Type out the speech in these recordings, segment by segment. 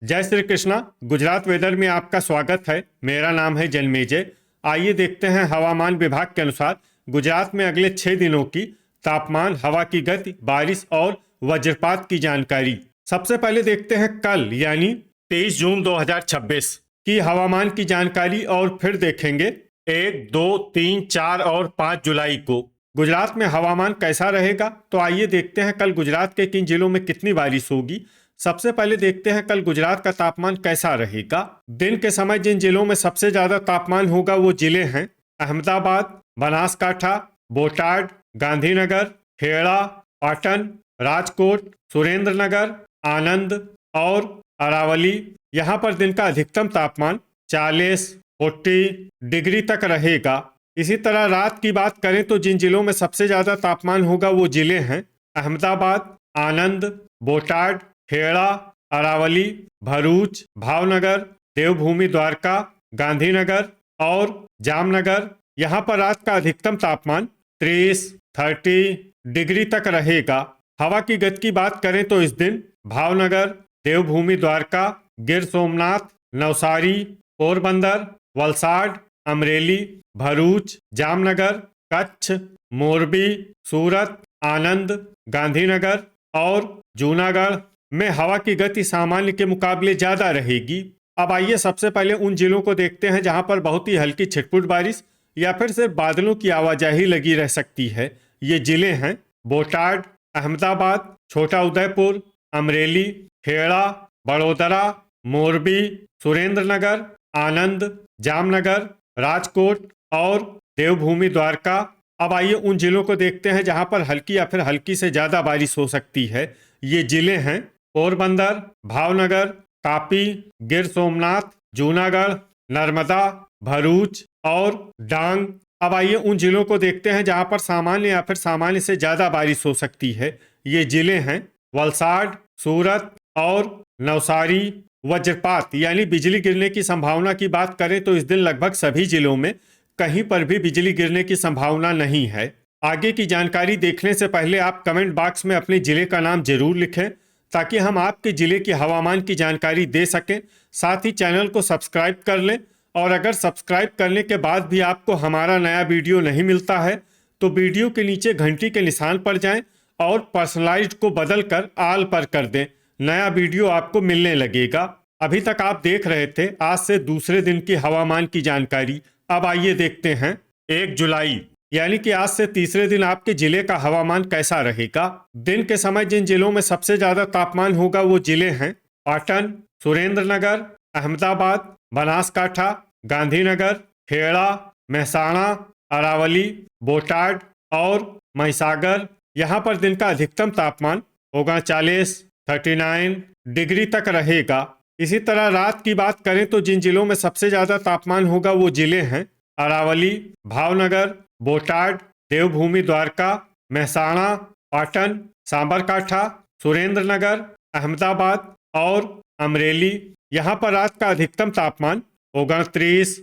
जय श्री कृष्णा। गुजरात वेदर में आपका स्वागत है। मेरा नाम है जन्मेजय। आइए देखते हैं हवामान विभाग के अनुसार गुजरात में अगले 6 दिनों की तापमान, हवा की गति, बारिश और वज्रपात की जानकारी। सबसे पहले देखते हैं कल यानी 23 जून 2026 की हवामान की जानकारी और फिर देखेंगे 1, 2, 3, 4 और 5 जुलाई को गुजरात में हवामान कैसा रहेगा। तो आइए देखते हैं कल गुजरात के किन जिलों में कितनी बारिश होगी। सबसे पहले देखते हैं कल गुजरात का तापमान कैसा रहेगा। दिन के समय जिन जिलों में सबसे ज्यादा तापमान होगा वो जिले हैं अहमदाबाद, बनासकाठा, बोटाड, गांधीनगर, खेड़ा, पाटन, राजकोट, सुरेंद्रनगर, आनंद और अरावली। यहाँ पर दिन का अधिकतम तापमान 40 डिग्री तक रहेगा। इसी तरह रात की बात करें तो जिन जिलों में सबसे ज्यादा तापमान होगा वो जिले हैं अहमदाबाद, आनंद, बोटाड, खेड़ा, अरावली, भरूच, भावनगर, देवभूमि द्वारका, गांधीनगर और जामनगर। यहाँ पर रात का अधिकतम तापमान 30 डिग्री तक रहेगा। हवा की गति की बात करें तो इस दिन भावनगर, देवभूमि द्वारका, गिर सोमनाथ, नवसारी, पोरबंदर, वलसाड, अमरेली, भरूच, जामनगर, कच्छ, मोरबी, सूरत, आनंद, गांधीनगर और जूनागढ़ में हवा की गति सामान्य के मुकाबले ज्यादा रहेगी। अब आइए सबसे पहले उन जिलों को देखते हैं जहां पर बहुत ही हल्की छिटपुट बारिश या फिर सिर्फ बादलों की आवाजाही लगी रह सकती है। ये जिले हैं बोटाड, अहमदाबाद, छोटा उदयपुर, अमरेली, खेड़ा, बड़ोदरा, मोरबी, सुरेंद्रनगर, आनंद, जामनगर, राजकोट और देवभूमि द्वारका। अब आइए उन जिलों को देखते हैं जहां पर हल्की या फिर हल्की से ज्यादा बारिश हो सकती है। ये जिले हैं पोरबंदर, भावनगर, तापी, गिर सोमनाथ, जूनागढ़, नर्मदा, भरूच और डांग। अब आइए उन जिलों को देखते हैं जहां पर सामान्य या फिर सामान्य से ज्यादा बारिश हो सकती है। ये जिले हैं वलसाड, सूरत और नवसारी। वज्रपात यानी बिजली गिरने की संभावना की बात करें तो इस दिन लगभग सभी जिलों में कहीं पर भी बिजली गिरने की संभावना नहीं है। आगे की जानकारी देखने से पहले आप कमेंट बॉक्स में अपने जिले का नाम जरूर लिखें ताकि हम आपके जिले की हवामान की जानकारी दे सकें। साथ ही चैनल को सब्सक्राइब कर लें और अगर सब्सक्राइब करने के बाद भी आपको हमारा नया वीडियो नहीं मिलता है तो वीडियो के नीचे घंटी के निशान पर जाएं और पर्सनलाइज्ड को बदल कर आल पर कर दें। नया वीडियो आपको मिलने लगेगा। अभी तक आप देख रहे थे आज से दूसरे दिन की हवामान की जानकारी। अब आइए देखते हैं 1 जुलाई यानी कि आज से तीसरे दिन आपके जिले का हवामान कैसा रहेगा। दिन के समय जिन जिलों में सबसे ज्यादा तापमान होगा वो जिले हैं पाटन, सुरेंद्रनगर, अहमदाबाद, बनासकाठा, गांधीनगर, खेड़ा, मेहसाणा, अरावली, बोटाड और महिसागर। यहाँ पर दिन का अधिकतम तापमान होगा 39 डिग्री तक रहेगा। इसी तरह रात की बात करें तो जिन जिलों में सबसे ज्यादा तापमान होगा वो जिले हैं अरावली, भावनगर, बोटाड, देवभूमि द्वारका, मेहसाणा, पाटन, सांबरकाठा, सुरेंद्रनगर, अहमदाबाद और अमरेली। यहाँ पर रात का अधिकतम तापमान होगा 29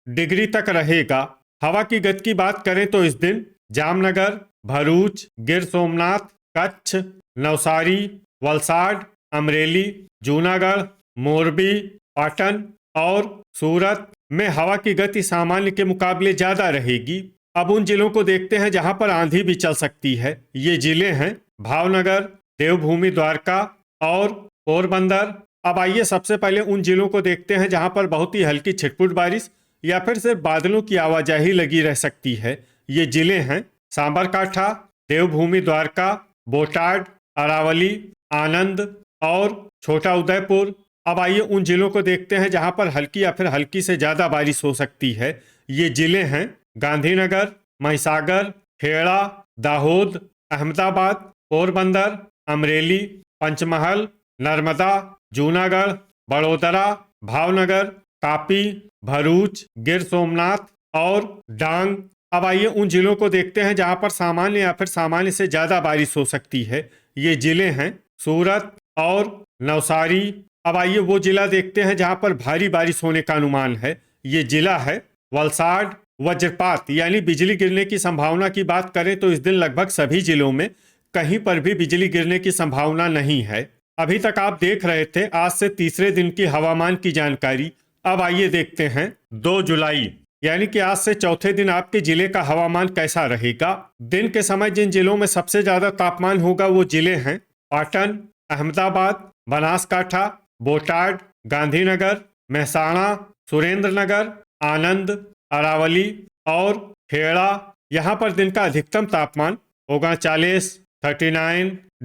डिग्री तक रहेगा। हवा की गति की बात करें तो इस दिन जामनगर, भरूच, गिर सोमनाथ, कच्छ, नवसारी, वलसाड, अमरेली, जूनागढ़, मोरबी, पाटन और सूरत में हवा की गति सामान्य के मुकाबले ज्यादा रहेगी। अब उन जिलों को देखते हैं जहां पर आंधी भी चल सकती है। ये जिले हैं भावनगर, देवभूमि द्वारका और पोरबंदर। अब आइए सबसे पहले उन जिलों को देखते हैं जहां पर बहुत ही हल्की छिटपुट बारिश या फिर सिर्फ बादलों की आवाजाही लगी रह सकती है। ये जिले हैं सांबरकाठा, देवभूमि द्वारका, बोटाड, अरावली, आनंद और छोटा उदयपुर। अब आइए उन जिलों को देखते हैं जहां पर हल्की या फिर हल्की से ज्यादा बारिश हो सकती है। ये जिले हैं गांधीनगर, महिसागर, खेड़ा, दाहोद, अहमदाबाद, पोरबंदर, अमरेली, पंचमहल, नर्मदा, जूनागढ़, बड़ोदरा, भावनगर, तापी, भरूच, गिर सोमनाथ और डांग। अब आइए उन जिलों को देखते हैं जहां पर सामान्य या फिर सामान्य से ज्यादा बारिश हो सकती है। ये जिले हैं सूरत और नवसारी। अब आइए वो जिला देखते हैं जहां पर भारी बारिश होने का अनुमान है। ये जिला है वलसाड। वज्रपात यानी बिजली गिरने की संभावना की बात करें तो इस दिन लगभग सभी जिलों में कहीं पर भी बिजली गिरने की संभावना नहीं है। अभी तक आप देख रहे थे आज से तीसरे दिन की हवामान की जानकारी। अब आइए देखते हैं 2 जुलाई यानी कि आज से चौथे दिन आपके जिले का हवामान कैसा रहेगा। दिन के समय जिन जिलों में सबसे ज्यादा तापमान होगा वो जिले हैं पाटन, अहमदाबाद, बनासकाठा, बोटाड, गांधीनगर, महसाणा, सुरेंद्रनगर, आनंद, अरावली और खेड़ा। यहाँ पर दिन का अधिकतम तापमान होगा 39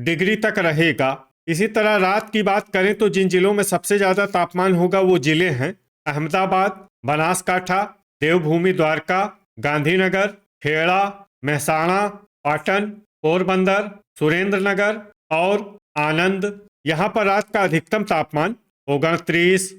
डिग्री तक रहेगा। इसी तरह रात की बात करें तो जिन जिलों में सबसे ज्यादा तापमान होगा वो जिले हैं अहमदाबाद, बनासकाठा, देवभूमि द्वारका, गांधीनगर, खेड़ा, महसाणा, पाटन, पोरबंदर, सुरेंद्रनगर और आनंद। यहाँ पर रात का अधिकतम तापमान होगा 29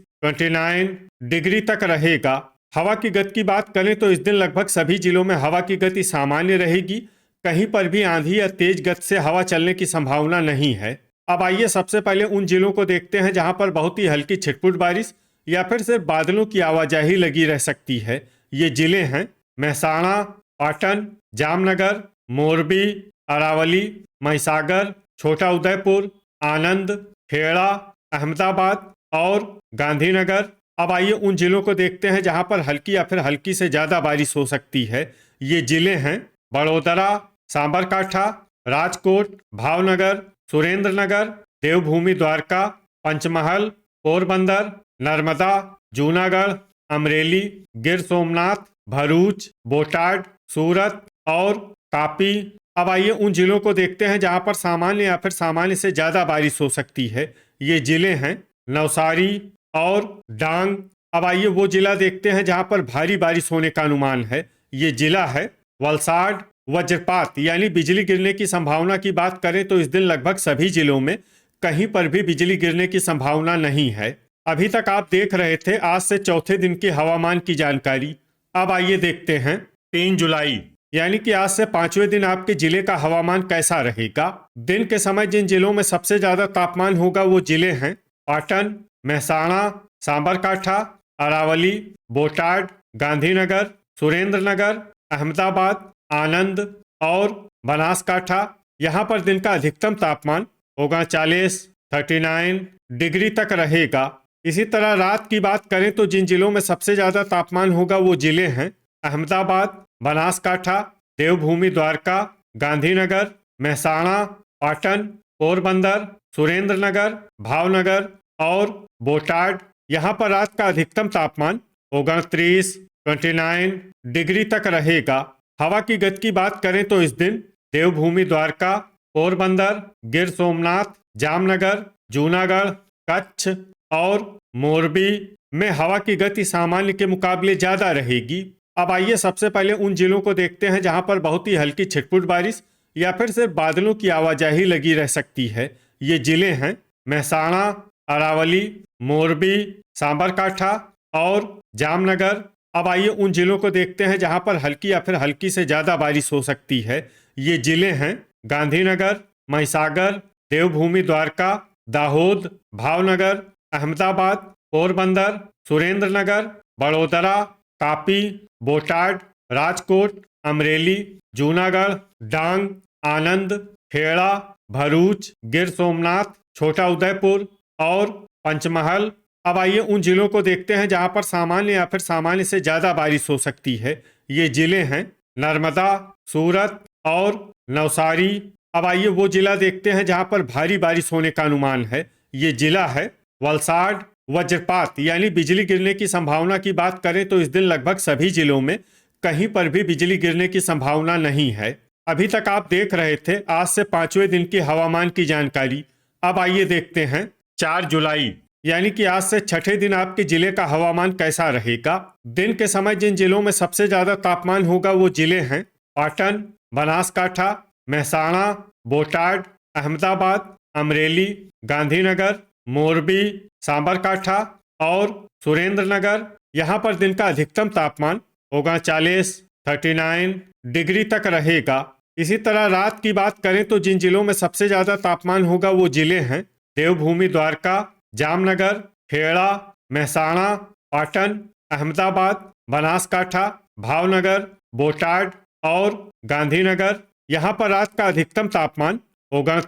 डिग्री तक रहेगा। हवा की गति की बात करें तो इस दिन लगभग सभी जिलों में हवा की गति सामान्य रहेगी। कहीं पर भी आंधी या तेज गति से हवा चलने की संभावना नहीं है। अब आइए सबसे पहले उन जिलों को देखते हैं जहां पर बहुत ही हल्की छिटपुट बारिश या फिर सिर्फ बादलों की आवाजाही लगी रह सकती है। ये जिले हैं महसाणा, पाटन, जामनगर, मोरबी, अरावली, महिसागर, छोटा उदयपुर, आनंद, खेड़ा, अहमदाबाद और गांधीनगर। अब आइए उन जिलों को देखते हैं जहां पर हल्की या फिर हल्की से ज्यादा बारिश हो सकती है। ये जिले हैं बड़ोदरा, सांबरकाठा, राजकोट, भावनगर, सुरेंद्रनगर, देवभूमि द्वारका, पंचमहल, पोरबंदर, नर्मदा, जूनागढ़, अमरेली, गिर सोमनाथ, भरूच, बोटाड, सूरत और तापी। अब आइए उन जिलों को देखते हैं जहां पर सामान्य या फिर सामान्य से ज्यादा बारिश हो सकती है। ये जिले हैं नवसारी और डांग। अब आइए वो जिला देखते हैं जहां पर भारी बारिश होने का अनुमान है। ये जिला है वलसाड। वज्रपात यानी बिजली गिरने की संभावना की बात करें तो इस दिन लगभग सभी जिलों में कहीं पर भी बिजली गिरने की संभावना नहीं है। अभी तक आप देख रहे थे आज से चौथे दिन की हवामान की जानकारी। अब आइए देखते हैं 3 जुलाई यानी कि आज से 5वें दिन आपके जिले का हवामान कैसा रहेगा। दिन के समय जिन जिलों में सबसे ज्यादा तापमान होगा वो जिले हैं पाटन, महसाणा, सांबरकाठा, अरावली, बोटाड, गांधीनगर, सुरेंद्रनगर, अहमदाबाद, आनंद और बनासकाठा। यहाँ पर दिन का अधिकतम तापमान होगा 39 डिग्री तक रहेगा। इसी तरह रात की बात करें तो जिन जिलों में सबसे ज्यादा तापमान होगा वो जिले हैं अहमदाबाद, बनासकाठा, देवभूमि द्वारका, गांधीनगर, महसाणा, पाटन, पोरबंदर, सुरेंद्रनगर, भावनगर और बोटाड। यहाँ पर रात का अधिकतम तापमान होगा 29 डिग्री तक रहेगा। हवा की गति की बात करें तो इस दिन देवभूमि द्वारका, पोरबंदर, गिर सोमनाथ, जामनगर, जूनागढ़, कच्छ और मोरबी में हवा की गति सामान्य के मुकाबले ज्यादा रहेगी। अब आइए सबसे पहले उन जिलों को देखते हैं जहां पर बहुत ही हल्की छिटपुट बारिश या फिर सिर्फ बादलों की आवाजाही लगी रह सकती है। ये जिले हैं महसाणा, अरावली, मोरबी, सांबरकाठा और जामनगर। अब आइए उन जिलों को देखते हैं जहां पर हल्की या फिर हल्की से ज्यादा बारिश हो सकती है। ये जिले हैं गांधीनगर, महिसागर, देवभूमि द्वारका, दाहोद, भावनगर, अहमदाबाद, पोरबंदर, सुरेंद्रनगर, बड़ोदरा, तापी, बोटाड, राजकोट, अमरेली, जूनागढ़, डांग, आनंद, खेड़ा, भरूच, गिर सोमनाथ, छोटा उदयपुर और पंचमहल। अब आइए उन जिलों को देखते हैं जहां पर सामान्य या फिर सामान्य से ज्यादा बारिश हो सकती है। ये जिले हैं नर्मदा, सूरत और नवसारी। अब आइए वो जिला देखते हैं जहां पर भारी बारिश होने का अनुमान है। ये जिला है वलसाड। वज्रपात यानी बिजली गिरने की संभावना की बात करें तो इस दिन लगभग सभी जिलों में कहीं पर भी बिजली गिरने की संभावना नहीं है। अभी तक आप देख रहे थे आज से 5वें दिन की हवामान की जानकारी। अब आइए देखते हैं 4 जुलाई यानी कि आज से छठे दिन आपके जिले का हवामान कैसा रहेगा। दिन के समय जिन जिलों में सबसे ज्यादा तापमान होगा वो जिले हैं पाटन, बनासकाठा, महसाणा, बोटाड, अहमदाबाद, अमरेली, गांधीनगर, मोरबी, सांबरकाठा और सुरेंद्रनगर। यहाँ पर दिन का अधिकतम तापमान होगा 39 डिग्री तक रहेगा। इसी तरह रात की बात करें तो जिन जिलों में सबसे ज्यादा तापमान होगा वो जिले हैं देवभूमि द्वारका, जामनगर, खेड़ा, महसाणा, पाटन, अहमदाबाद, बनासकाठा, भावनगर, बोटाड और गांधीनगर। यहाँ पर रात का अधिकतम तापमान होगा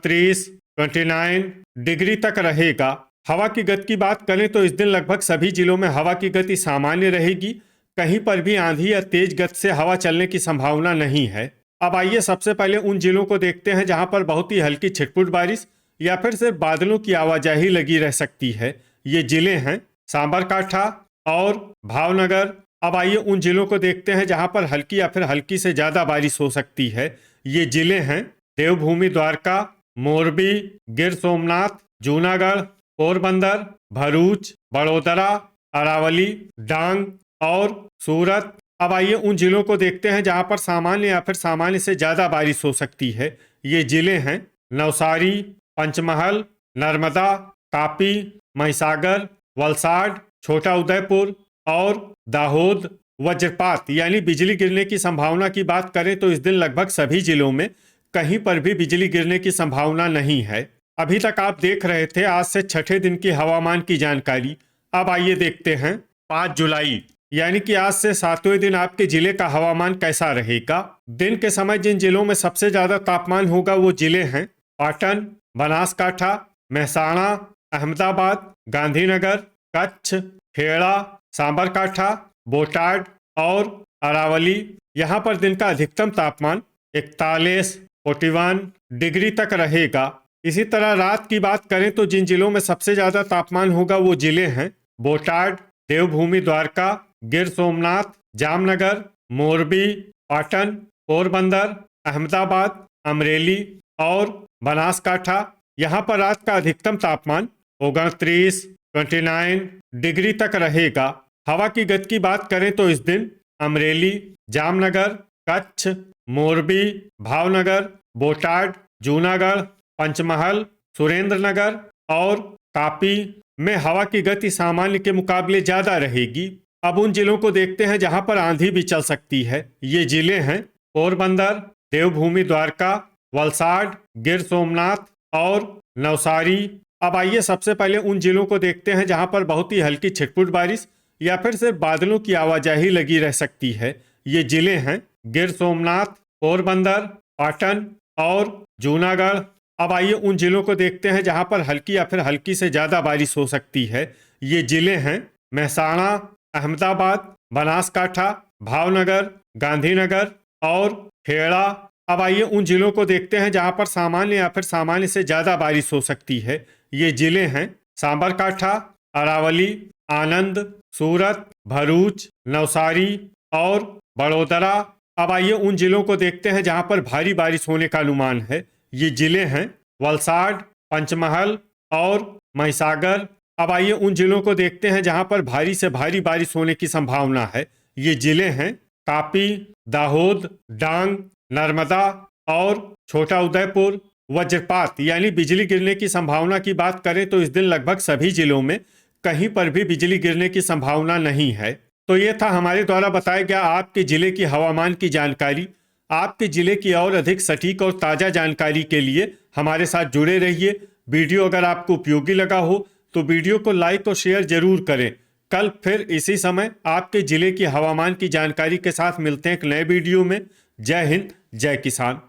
29 डिग्री तक रहेगा। हवा की गति की बात करें तो इस दिन लगभग सभी जिलों में हवा की गति सामान्य रहेगी। कहीं पर भी आंधी या तेज गति से हवा चलने की संभावना नहीं है। अब आइए सबसे पहले उन जिलों को देखते हैं जहां पर बहुत ही हल्की छिटपुट बारिश या फिर सिर्फ बादलों की आवाजाही लगी रह सकती है। ये जिले हैं सांबरकाठा और भावनगर। अब आइए उन जिलों को देखते हैं जहां पर हल्की या फिर हल्की से ज्यादा बारिश हो सकती है। ये जिले हैं देवभूमि द्वारका, मोरबी, गिर सोमनाथ, जूनागढ़, पोरबंदर, भरूच, बड़ोदरा, अरावली, डांग और सूरत। अब आइए उन जिलों को देखते हैं जहां पर सामान्य या फिर सामान्य से ज्यादा बारिश हो सकती है। ये जिले हैं नवसारी, पंचमहल, नर्मदा, तापी, महिसागर, वलसाड, छोटा उदयपुर और दाहोद। वज्रपात यानी बिजली गिरने की संभावना की बात करें तो इस दिन लगभग सभी जिलों में कहीं पर भी बिजली गिरने की संभावना नहीं है। अभी तक आप देख रहे थे आज से छठे दिन की हवामान की जानकारी। अब आइए देखते हैं 5 जुलाई यानी कि आज से 7वें दिन आपके जिले का हवामान कैसा रहेगा। दिन के समय जिन जिलों में सबसे ज्यादा तापमान होगा वो जिले हैं पाटन, बनासकाठा, महसाणा, अहमदाबाद, गांधीनगर, कच्छ, खेड़ा, सांबरकाठा, बोटाड और अरावली। यहाँ पर दिन का अधिकतम तापमान 41, 41 डिग्री तक रहेगा। इसी तरह रात की बात करें तो जिन जिलों में सबसे ज्यादा तापमान होगा वो जिले हैं बोटाड, देवभूमि द्वारका, गिर सोमनाथ, जामनगर, मोरबी, पाटन, पोरबंदर, अहमदाबाद, अमरेली और बनासकाठा। यहाँ पर रात का अधिकतम तापमान 29, 29 डिग्री तक रहेगा। हवा की गति की बात करें तो इस दिन अमरेली, जामनगर, कच्छ, मोरबी, भावनगर, बोटाड, जूनागढ़, पंचमहल, सुरेंद्रनगर और तापी में हवा की गति सामान्य के मुकाबले ज्यादा रहेगी। अब उन जिलों को देखते हैं जहां पर आंधी भी चल सकती है। ये जिले हैं पोरबंदर, देवभूमि द्वारका, वलसाड, गिर सोमनाथ और नवसारी। अब आइए सबसे पहले उन जिलों को देखते हैं जहां पर बहुत ही हल्की छिटपुट बारिश या फिर सिर्फ बादलों की आवाजाही लगी रह सकती है। ये जिले हैं गिर सोमनाथ, पोरबंदर, पाटन और जूनागढ़। अब आइए उन जिलों को देखते हैं जहां पर हल्की या फिर हल्की से ज्यादा बारिश हो सकती है। ये जिले हैं महसाणा, अहमदाबाद, बनासकाठा, भावनगर, गांधीनगर और खेड़ा। अब आइए उन जिलों को देखते हैं जहां पर सामान्य या फिर सामान्य से ज्यादा बारिश हो सकती है। ये जिले हैं सांबरकाठा, अरावली, आनंद, सूरत, भरूच, नवसारी और बड़ोदरा। अब आइए उन जिलों को देखते हैं जहां पर भारी बारिश होने का अनुमान है। ये जिले हैं वलसाड, पंचमहल और महिसागर। अब आइए उन जिलों को देखते हैं जहां पर भारी से भारी बारिश होने की संभावना है। ये जिले हैं तापी, दाहोद, डांग, नर्मदा और छोटा उदयपुर। वज्रपात यानी बिजली गिरने की संभावना की बात करें तो इस दिन लगभग सभी जिलों में कहीं पर भी बिजली गिरने की संभावना नहीं है। तो ये था हमारे द्वारा बताया गया आपके जिले की हवामान की जानकारी। आपके जिले की और अधिक सटीक और ताज़ा जानकारी के लिए हमारे साथ जुड़े रहिए। वीडियो अगर आपको उपयोगी लगा हो तो वीडियो को लाइक और शेयर जरूर करें। कल फिर इसी समय आपके जिले की हवामान की जानकारी के साथ मिलते हैं एक नए वीडियो में। जय हिंद, जय किसान।